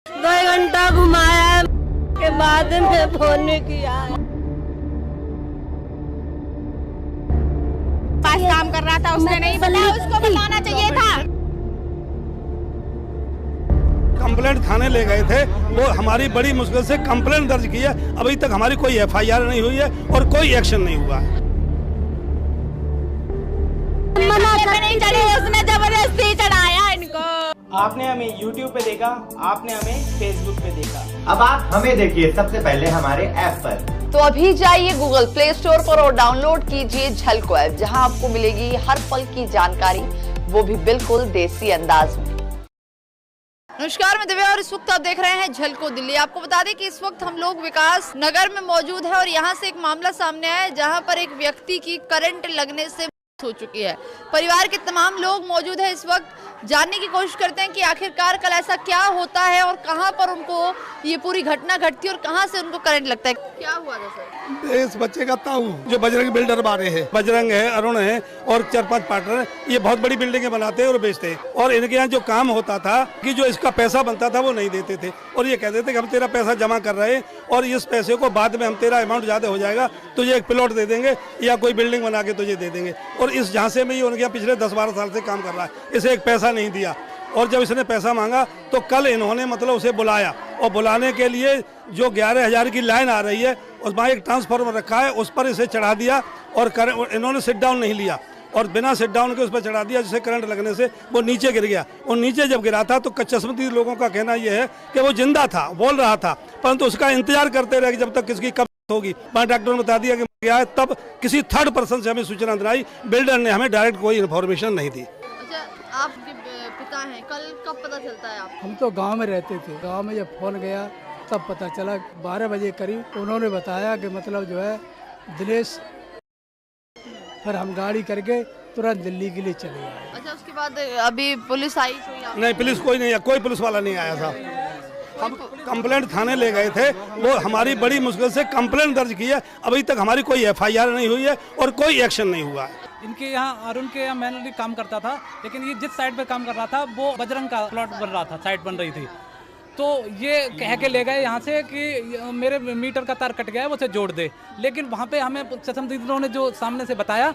2 घंटा घुमाया के बाद में फोन नहीं किया। पास काम कर रहा था, उसने नहीं बताया, उसको बताना चाहिए था। कंप्लेंट थाने ले गए थे, वो हमारी बड़ी मुश्किल से कंप्लेंट दर्ज की है। अभी तक हमारी कोई एफआईआर नहीं हुई है और कोई एक्शन नहीं हुआ है। नहीं चढ़ी, उसने जबरदस्ती चढ़ाया इनको। आपने हमें YouTube पे देखा, आपने हमें Facebook पे देखा। अब आप हमें देखिए सबसे पहले हमारे ऐप पर। तो अभी जाइए गूगल प्ले स्टोर पर और डाउनलोड कीजिए झलको ऐप, जहां आपको मिलेगी हर पल की जानकारी, वो भी बिल्कुल देसी अंदाज में। नमस्कार, मैं दिव्या और इस वक्त आप देख रहे हैं झलको दिल्ली। आपको बता दें कि इस वक्त हम लोग विकास नगर में मौजूद है और यहाँ से एक मामला सामने आया है, जहाँ पर एक व्यक्ति की करंट लगने से हो चुकी है। परिवार के तमाम लोग मौजूद है। इस वक्त जानने की कोशिश करते हैं कि आखिरकार कल ऐसा क्या होता है और कहां पर उनको ये पूरी घटना घटती है और कहां से उनको करंट लगता है। क्या हुआ था सर? इस बच्चे का ताऊ जो बजरंग बिल्डर वाले हैं, बजरंग है, अरुण है और 4-5 पार्टनर, ये बहुत बड़ी बिल्डिंगें बनाते हैं और बेचते हैं। और इनके यहाँ जो काम होता था कि जो इसका पैसा बनता था वो नहीं देते थे और ये कहते थे कि हम तेरा पैसा जमा कर रहे हैं और इस पैसे को बाद में हम तेरा अमाउंट ज्यादा हो जाएगा तुझे एक प्लॉट दे देंगे या कोई बिल्डिंग बना के तुझे दे देंगे। और इस झांसे में ये उनके यहाँ पिछले 10-12 साल से काम कर रहा है। इसे एक पैसा नहीं दिया और जब इसने पैसा मांगा तो कल इन्होंने मतलब उसे बुलाया और बुलाने के लिए जो 11,000 की लाइन आ रही है उसमें एक ट्रांसफार्मर रखा है, उस पर इसे चढ़ा दिया और इन्होंने सिट डाउन नहीं लिया और बिना सिट डाउन के उस पर चढ़ा दिया, जिससे करंट लगने से वो नीचे गिर गया। और नीचे जब गिरा था तो किस्मती लोगों का कहना यह है कि वो जिंदा था, बोल रहा था, परंतु उसका इंतजार करते रहे जब तक किसकी कब होगी। वहाँ डॉक्टर ने बता दिया कि गया है, तब किसी थर्ड पर्सन से हमें सूचना दिलाई। बिल्डर ने हमें डायरेक्ट कोई इन्फॉर्मेशन नहीं दी। अच्छा, आपके पिता हैं, कल कब पता चलता है आपको? हम तो गांव में रहते थे। गांव में जब फोन गया तब पता चला 12 बजे करीब उन्होंने बताया कि मतलब जो है दिनेश। फिर हम गाड़ी करके तुरंत दिल्ली के लिए चले आए। अच्छा, उसके बाद अभी पुलिस आई? नहीं, पुलिस कोई नहीं, कोई पुलिस वाला नहीं आया था। हम कंप्लेंट थाने ले गए थे, वो हमारी बड़ी मुश्किल से कंप्लेंट दर्ज की है। अभी तक हमारी कोई एफआईआर नहीं हुई है और कोई एक्शन नहीं हुआ है। इनके यहाँ अरुण के यहाँ मैंने काम करता था, लेकिन ये जिस साइड पे काम कर रहा था वो बजरंग का प्लॉट बन रहा था, साइड बन रही थी। तो ये कह के ले गए यहाँ से कि मेरे मीटर का तार कट गया है, वो उसे जोड़ दे। लेकिन वहाँ पे हमें चश्मदीदों ने जो सामने से बताया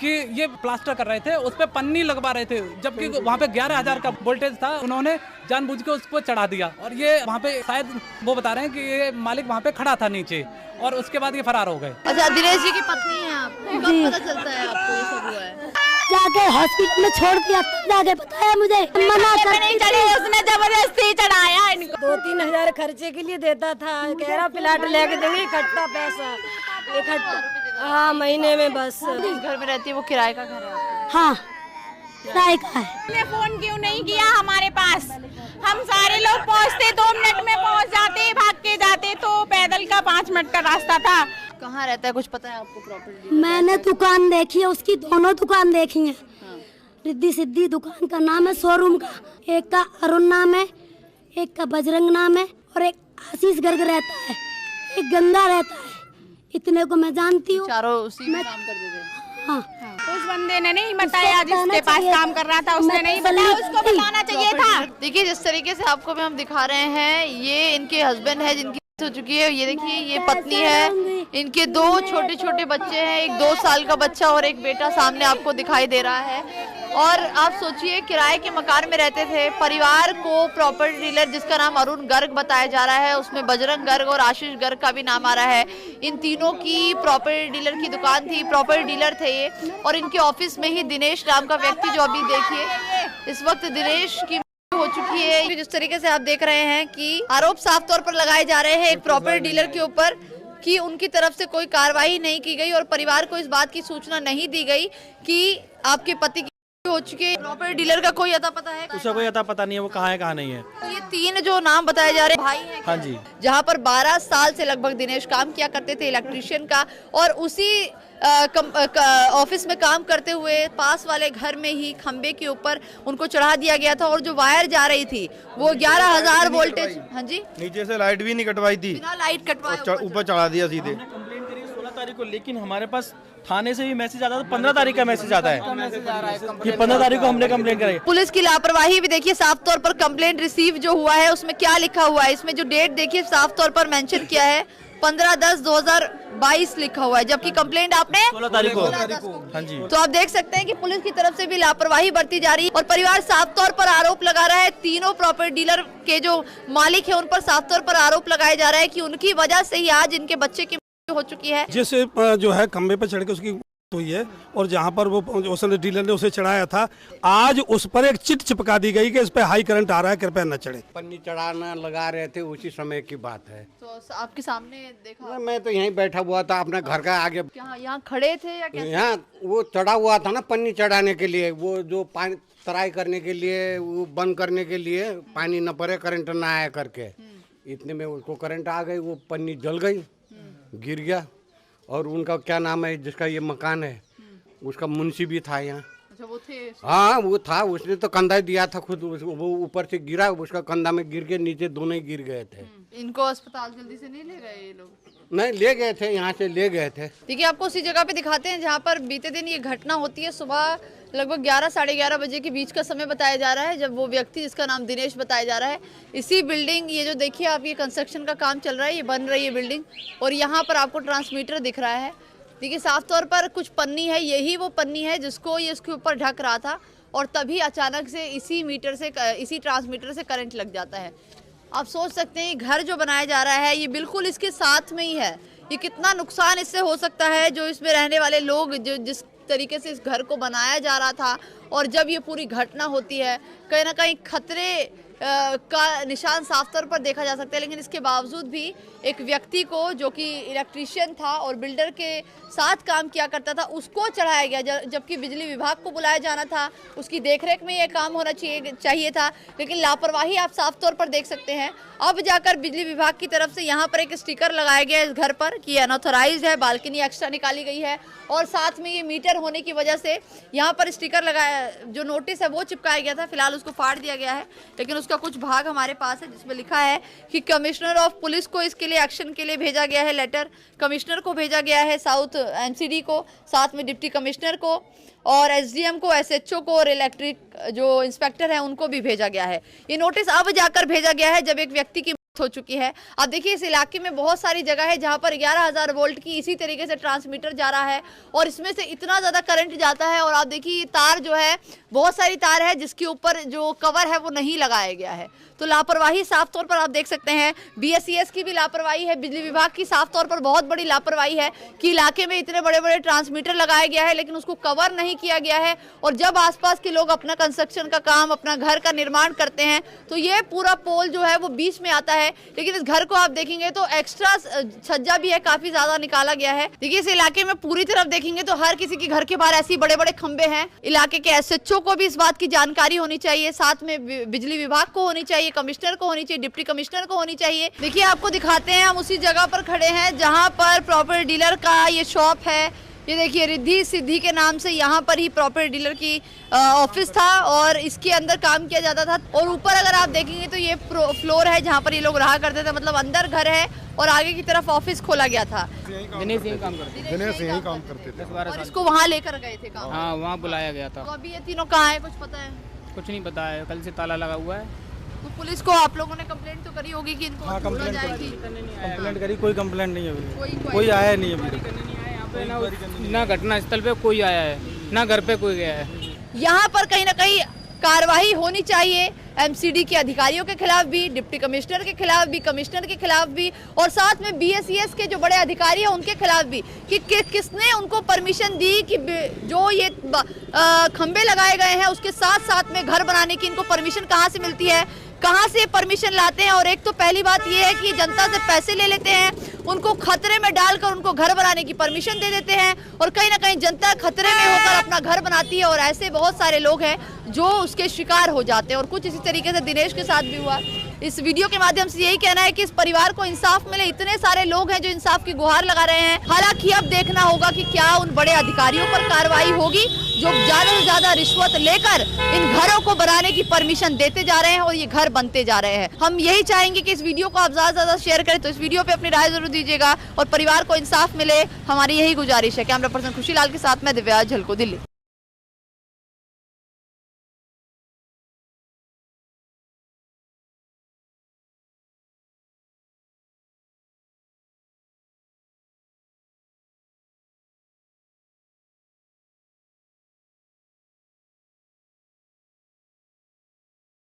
कि ये प्लास्टर कर रहे थे, उस पर पन्नी लगवा रहे थे, जबकि वहाँ पे 11,000 का वोल्टेज था। उन्होंने जानबूझ के उसको चढ़ा दिया और ये वहाँ पे शायद वो बता रहे हैं कि ये मालिक वहाँ पे खड़ा था नीचे और उसके बाद ये फरार हो गए। अच्छा, दिनेश जी की पत्नी है आप, कब पता चलता है आपको ये सब हुआ है? जाके हॉस्पिटल में छोड़ दिया, जाके बताया मुझे, मना कर नहीं चढ़ी, उसने जबरदस्ती चढ़ाया इनको। 2-3 हजार खर्चे के लिए देता था, कह रहा प्लाट लेके देंगे, इकट्ठा पैसा इकट्ठा। हाँ, महीने में बस। जिस घर में रहती है वो किराए का घर है आपका? हाँ, किराए का है। उसने फोन क्यों नहीं किया हमारे पास? हम सारे लोग पहुँचते, 2 मिनट में पहुँच जाते, भाग के जाते। तो पैदल का 5 मिनट का रास्ता था। कहाँ रहता है, कुछ पता है आपको प्रॉपर्टी? मैंने दुकान देखी है, उसकी दोनों दुकान देखी है। रिद्धि सिद्धि दुकान का नाम है, शोरूम का। एक का अरुण नाम है, एक का बजरंग नाम है और एक आशीष गर्ग रहता है, एक गंगा रहता है। इतने को मैं जानती हूँ, चारों उसी में काम करते थे। हाँ। उस बंदे ने नहीं बताया, जिसके पास काम कर रहा था उसने नहीं बताया, उसको बताना चाहिए था। देखिए, जिस तरीके से आपको भी हम दिखा रहे हैं, ये इनके हस्बैंड है जिनकी हो चुकी है। ये देखिए, ये पत्नी है, इनके 2 छोटे छोटे बच्चे हैं, एक 2 साल का बच्चा और एक बेटा सामने आपको दिखाई दे रहा है। और आप सोचिए, किराए के मकान में रहते थे। परिवार को प्रॉपर्टी डीलर, जिसका नाम अरुण गर्ग बताया जा रहा है, उसमें बजरंग गर्ग और आशीष गर्ग का भी नाम आ रहा है। इन तीनों की प्रॉपर्टी डीलर की दुकान थी, प्रॉपर्टी डीलर थे ये। और इनके ऑफिस में ही दिनेश नाम का व्यक्ति, जो अभी देखिए इस वक्त दिनेश की हो चुकी है। जिस तरीके से आप देख रहे हैं कि आरोप साफ तौर पर लगाए जा रहे हैं एक प्रॉपर्टी डीलर के ऊपर कि उनकी तरफ से कोई कार्रवाई नहीं की गई और परिवार को इस बात की सूचना नहीं दी गई कि आपके पति की हो चुकी है। प्रॉपर्टी डीलर का कोई अता पता है? उसे कोई अता पता नहीं है, वो कहाँ है कहाँ नहीं है। तो ये 3 जो नाम बताए जा रहे हैं भाई हैं? हाँ जी। जहाँ पर 12 साल से लगभग दिनेश काम किया करते थे इलेक्ट्रिशियन का, और उसी ऑफिस में काम करते हुए पास वाले घर में ही खंबे के ऊपर उनको चढ़ा दिया गया था और जो वायर जा रही थी वो 11,000 वोल्टेज। हाँ जी, नीचे से लाइट भी नहीं कटवाई थी, बिना लाइट कटवाए ऊपर चढ़ा दिया सीधे। तारीख को, लेकिन हमारे पास थाने से भी मैसेज आता है, तो 15 तारीख का मैसेज आता है कि 15 तारीख को हमने कंप्लेंट कराई। पुलिस की लापरवाही भी देखिए, साफ तौर पर कंप्लेंट रिसीव जो हुआ है उसमें क्या लिखा हुआ है, इसमें जो डेट देखिए साफ तौर पर मेंशन किया है 15/10/2022 लिखा हुआ है, जबकि कंप्लेंट आपने 16 तारीख को। हाँ जी। तो आप देख सकते हैं कि पुलिस की तरफ से भी लापरवाही बरती जा रही है और परिवार साफ तौर पर आरोप लगा रहा है। तीनों प्रॉपर्टी डीलर के जो मालिक है उन पर साफ तौर पर आरोप लगाया जा रहा है कि उनकी वजह से ही आज इनके बच्चे की मृत्यु हो चुकी है। जिस जो है खंबे पर चढ़ के उसकी हुई है और जहाँ पर वो उसने डीलर ने उसे चढ़ाया था, आज उस पर एक चिट चिपका दी गई कि इस पे हाई करंट आ रहा है, कृपया न चढ़े। पन्नी चढ़ाना लगा रहे थे, उसी समय की बात है। तो आपके सामने देखा? मैं तो यहीं बैठा हुआ था अपना घर का आगे। यहाँ खड़े थे या क्या? यहाँ वो चढ़ा हुआ था ना पन्नी चढ़ाने के लिए, वो जो पानी तराई करने के लिए, वो बंद करने के लिए, पानी न पड़े करंट न आया करके। इतने में उसको करंट आ गई, वो पन्नी जल गई, गिर गया। और उनका क्या नाम है जिसका ये मकान है, उसका मुंशी भी था यहाँ। अच्छा, वो थे? हाँ वो था, उसने तो कंधा दिया था खुद, वो ऊपर से गिरा, उसका कंधा में गिर के नीचे दोनों ही गिर गए थे। इनको अस्पताल जल्दी से नहीं ले गए ये लोग? नहीं ले गए थे, यहाँ से ले गए थे। देखिए आपको उसी जगह पे दिखाते हैं जहाँ पर बीते दिन ये घटना होती है। सुबह लगभग 11 साढ़े 11 बजे के बीच का समय बताया जा रहा है, जब वो व्यक्ति जिसका नाम दिनेश बताया जा रहा है, इसी बिल्डिंग, ये जो देखिए आप, ये कंस्ट्रक्शन का काम चल रहा है, ये बन रही है बिल्डिंग, और यहाँ पर आपको ट्रांसमीटर दिख रहा है। देखिए साफ तौर पर कुछ पन्नी है, यही वो पन्नी है जिसको ये इसके ऊपर ढक रहा था, और तभी अचानक से इसी मीटर से, इसी ट्रांसमीटर से करंट लग जाता है। आप सोच सकते हैं घर जो बनाया जा रहा है ये बिल्कुल इसके साथ में ही है। ये कितना नुकसान इससे हो सकता है, जो इसमें रहने वाले लोग, जो जिस तरीके से इस घर को बनाया जा रहा था, और जब ये पूरी घटना होती है, कहीं ना कहीं खतरे का निशान साफ तौर पर देखा जा सकता है। लेकिन इसके बावजूद भी एक व्यक्ति को, जो कि इलेक्ट्रीशियन था और बिल्डर के साथ काम किया करता था, उसको चढ़ाया गया, जबकि बिजली विभाग को बुलाया जाना था, उसकी देखरेख में ये काम होना चाहिए था। लेकिन लापरवाही आप साफ तौर पर देख सकते हैं। अब जाकर बिजली विभाग की तरफ से यहाँ पर एक स्टिकर लगाया गया है इस घर पर कि अनऑथराइज्ड है, बालकनी एक्स्ट्रा निकाली गई है, और साथ में ये मीटर होने की वजह से यहाँ पर स्टिकर लगाया, जो नोटिस है वो चिपकाया गया था। फिलहाल उसको फाड़ दिया गया है, लेकिन उसका कुछ भाग हमारे पास है जिसमें लिखा है कि कमिश्नर ऑफ पुलिस को इसके लिए एक्शन के लिए भेजा गया है लेटर। कमिश्नर को भेजा गया है, साउथ एमसीडी को, साथ में डिप्टी कमिश्नर को, और एसडीएम को, एसएचओ को, और इलेक्ट्रिक जो इंस्पेक्टर है उनको भी भेजा गया है। ये नोटिस अब जाकर भेजा गया है जब एक व्यक्ति की हो चुकी है। आप देखिए इस इलाके में बहुत सारी जगह है जहां पर 11,000 वोल्ट की इसी तरीके से ट्रांसमीटर जा रहा है, और इसमें से इतना ज़्यादा करंट जाता है। और आप देखिए तार जो है, बहुत सारी तार है जिसके ऊपर जो कवर है वो नहीं लगाया गया है। तो लापरवाही साफ तौर पर आप देख सकते हैं। बीएसईएस की भी लापरवाही है, बिजली विभाग की साफ तौर पर बहुत बड़ी लापरवाही है कि इलाके में इतने बड़े बड़े ट्रांसमीटर लगाया गया है लेकिन उसको कवर नहीं किया गया है। और जब आसपास के लोग अपना कंस्ट्रक्शन का काम, अपना घर का निर्माण करते हैं, तो ये पूरा पोल जो है वो बीच में आता है। लेकिन इस घर को आप देखेंगे तो एक्स्ट्रा छज्जा भी है, काफी ज्यादा निकाला गया है। देखिए इस इलाके में पूरी तरफ देखेंगे तो हर किसी के घर के बाहर ऐसे बड़े बड़े खंबे हैं। इलाके के एसएचओ को भी इस बात की जानकारी होनी चाहिए, साथ में बिजली विभाग को होनी चाहिए, कमिश्नर को होनी चाहिए, डिप्टी कमिश्नर को होनी चाहिए। देखिए आपको दिखाते हैं, हम उसी जगह पर खड़े हैं जहां पर प्रॉपर्टी डीलर का ये शॉप है। ये देखिए रिद्धि सिद्धि के नाम से यहाँ पर ही प्रॉपर्टी डीलर की ऑफिस था और इसके अंदर काम किया जाता था। और ऊपर अगर आप देखेंगे तो ये फ्लोर है जहाँ पर ये लोग रहा करते थे, मतलब अंदर घर है और आगे की तरफ ऑफिस खोला गया था। दिनेश यही काम करते थे। दिनेश यही काम करते थे 10-12 साल। इसको वहाँ लेकर गए थे काम? हाँ, वहाँ बुलाया गया था। तो अभी ये तीनों कहाँ है, कुछ पता है? कुछ नहीं पता है, कल से ताला लगा हुआ है। तो पुलिस को आप लोगों ने कंप्लेंट तो करी होगी कि इनको छोड़ा जाएगी? कंप्लेंट करी, कोई कंप्लेंट नहीं है, कोई आया नहीं अभी। ना घटना स्थल पे कोई आया है, ना घर पे कोई गया है। यहाँ पर कहीं ना कहीं कार्रवाई होनी चाहिए एमसीडी के अधिकारियों के खिलाफ भी, डिप्टी कमिश्नर के खिलाफ भी, कमिश्नर के खिलाफ भी, और साथ में बीएसईएस के जो बड़े अधिकारी हैं उनके खिलाफ भी कि किसने उनको परमिशन दी कि जो ये खंबे लगाए गए हैं उसके साथ साथ में घर बनाने की इनको परमिशन कहाँ से मिलती है, कहाँ से परमिशन लाते हैं। और एक तो पहली बात ये है कि जनता से पैसे ले लेते हैं, उनको खतरे में डालकर उनको घर बनाने की परमिशन दे देते हैं, और कहीं ना कहीं जनता खतरे में होकर अपना घर बनाती है, और ऐसे बहुत सारे लोग हैं जो उसके शिकार हो जाते हैं। और कुछ इसी तरीके से दिनेश के साथ भी हुआ। इस वीडियो के माध्यम से यही कहना है कि इस परिवार को इंसाफ मिले। इतने सारे लोग हैं जो इंसाफ की गुहार लगा रहे हैं। हालांकि अब देखना होगा कि क्या उन बड़े अधिकारियों पर कार्रवाई होगी जो ज्यादा से ज्यादा रिश्वत लेकर इन घरों को बनाने की परमिशन देते जा रहे हैं और ये घर बनते जा रहे हैं। हम यही चाहेंगे कि इस वीडियो को आप ज्यादा से ज्यादा शेयर करें, तो इस वीडियो पे अपनी राय जरूर दीजिएगा और परिवार को इंसाफ मिले, हमारी यही गुजारिश है। कैमरा पर्सन खुशीलाल के साथ मैं दिव्या झलको, दिल्ली।